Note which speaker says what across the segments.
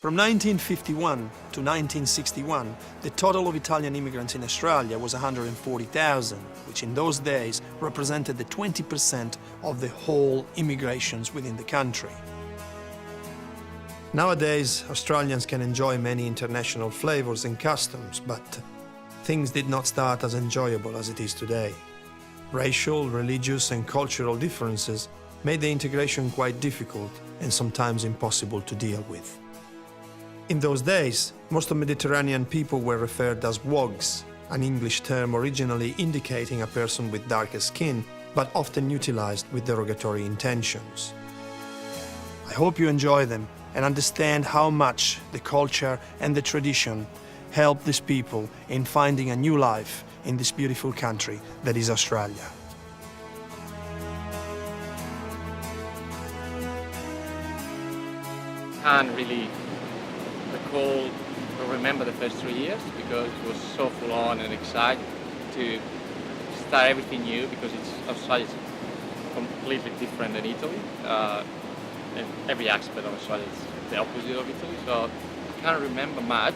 Speaker 1: From 1951 to 1961, the total of Italian immigrants in Australia was 140,000, which in those days represented the 20% of the whole immigrations within the country. Nowadays, Australians can enjoy many international flavors and customs, but things did not start as enjoyable as it is today. Racial, religious and cultural differences made the integration quite difficult and sometimes impossible to deal with. In those days, most of Mediterranean people were referred as wogs, an English term originally indicating a person with darker skin, but often utilized with derogatory intentions. I hope you enjoy them and understand how much the culture and the tradition helped these people in finding a new life in this beautiful country that is Australia.
Speaker 2: Can't really recall or remember the first 3 years because it was so full on and exciting to start everything new because Australia is completely different than Italy. And every aspect of Australia is the opposite of Italy, so I can't remember much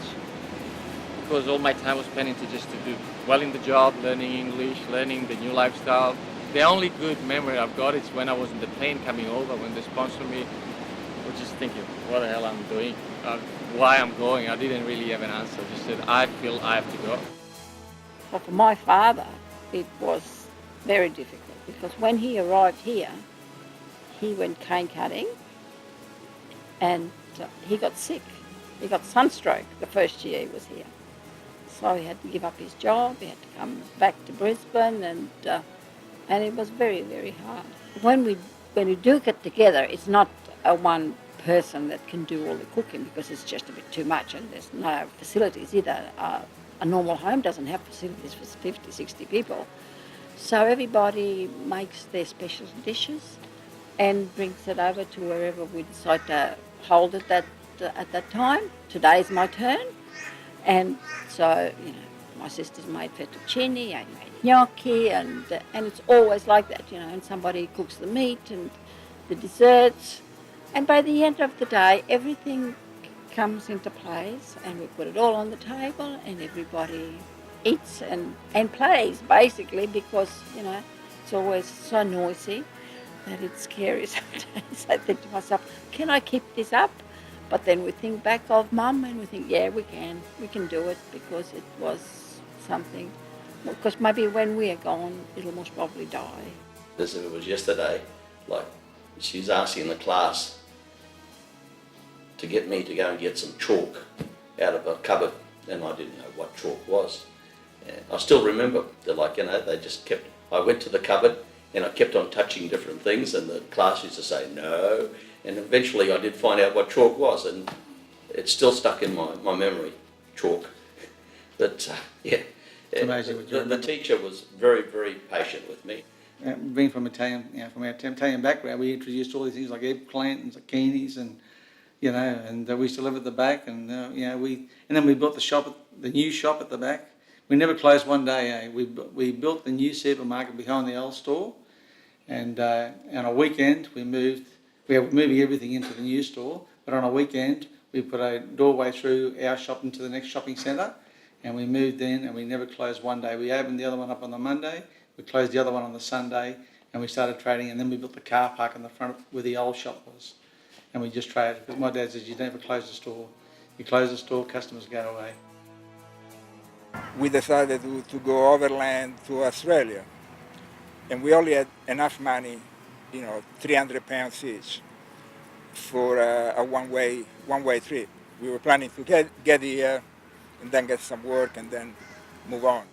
Speaker 2: because all my time was spent to do well in the job, learning English, learning the new lifestyle. The only good memory I've got is when I was in the plane coming over, when they sponsored me, I was just thinking, what the hell I'm doing, why I'm going. I didn't really have an answer. I just said, I feel I have to go.
Speaker 3: Well, for my father, it was very difficult because when he arrived here, he went cane cutting and he got sick. He got sunstroke the first year he was here. So he had to give up his job, he had to come back to Brisbane and it was very, very hard. When we do get together, it's not a one person that can do all the cooking because it's just a bit too much and there's no facilities either. A normal home doesn't have facilities for 50, 60 people. So everybody makes their special dishes and brings it over to wherever we decide to hold it at that time. Today's my turn. And so, my sister's made fettuccine, I made gnocchi, and it's always like that, and somebody cooks the meat and the desserts. And by the end of the day, everything comes into place and we put it all on the table and everybody eats and plays, basically, because, it's always so noisy that it's scary sometimes. I think to myself, can I keep this up? But then we think back of Mum and we think, yeah, we can do it because it was something, because maybe when we are gone, it'll most probably die.
Speaker 4: As if it was yesterday, like she was asking the class to get me to go and get some chalk out of a cupboard, and I didn't know what chalk was. And I still remember, they just kept, I went to the cupboard and I kept on touching different things and the class used to say no, and eventually I did find out what chalk was and it's still stuck in my memory, chalk. But
Speaker 5: It's amazing what you
Speaker 4: the teacher was very, very patient with me.
Speaker 5: Being from Italian, from our Italian background, we introduced all these things like eggplant and zucchinis and we used to live at the back, and then we built the new shop at the back. We never closed one day. We built the new supermarket behind the old store, and on a weekend we were moving everything into the new store. But on a weekend we put a doorway through our shop into the next shopping centre, and we moved in, and we never closed one day. We opened the other one up on the Monday, we closed the other one on the Sunday, and we started trading. And then we built the car park in the front where the old shop was. And we just traded, because my dad says you never close the store. You close the store, customers go away.
Speaker 6: We decided to go overland to Australia, and we only had enough money, £300 each for a one-way trip. We were planning to get here and then get some work and then move on.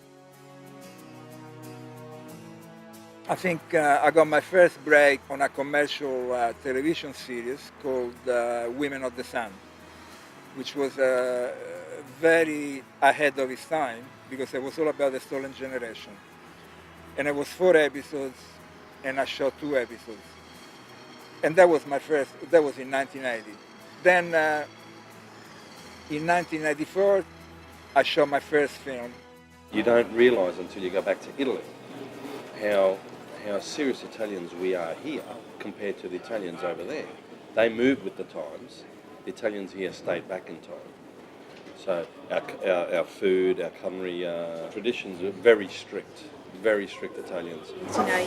Speaker 6: I think I got my first break on a commercial television series called Women of the Sun, which was very ahead of its time because it was all about the stolen generation. And it was 4 episodes and I shot 2 episodes. And that was that was in 1980. Then in 1994, I shot my first film.
Speaker 7: You don't realise until you go back to Italy how serious Italians we are here compared to the Italians over there. They move with the times, the Italians here stayed back in time. So our food, our culinary traditions are very strict Italians.
Speaker 8: You know,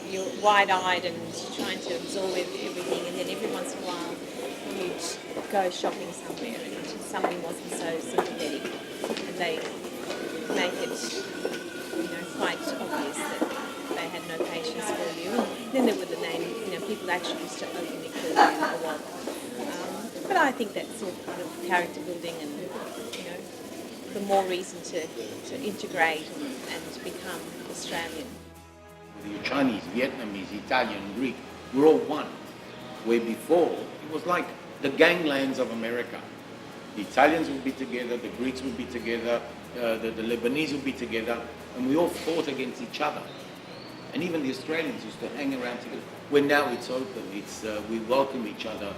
Speaker 8: you're wide-eyed and trying to absorb everything, and then every once in a while you'd go shopping somewhere and somebody wasn't so sympathetic, and they make it, quite obvious that they had no patience for you. And then there were the name, people actually used to openly call you a wobber. But I think that's all kind of character building, and the more reason to integrate and become Australian.
Speaker 9: Whether you're Chinese, Vietnamese, Italian, Greek, we're all one. Where before, it was like the ganglands of America. The Italians would be together, the Greeks would be together, the Lebanese would be together, and we all fought against each other. And even the Australians used to hang around together. Where now it's open, we welcome each other.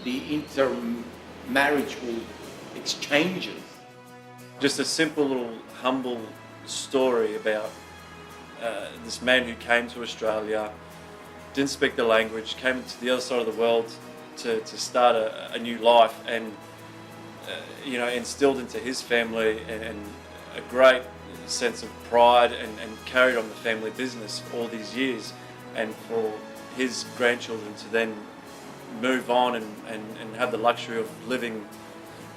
Speaker 9: The intermarriageable exchanges.
Speaker 10: Just a simple little humble story about this man who came to Australia, didn't speak the language, came to the other side of the world to start a new life, and instilled into his family and a great sense of pride, and carried on the family business all these years, and for his grandchildren to then move on and have the luxury of living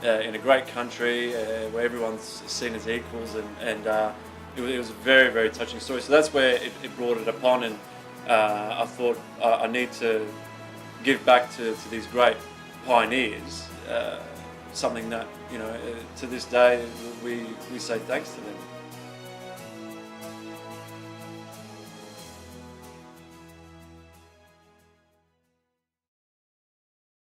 Speaker 10: in a great country where everyone's seen as equals, and it was a very, very touching story. So that's where it brought it upon, and I thought I need to give back to these great pioneers, something that to this day we say thanks to them.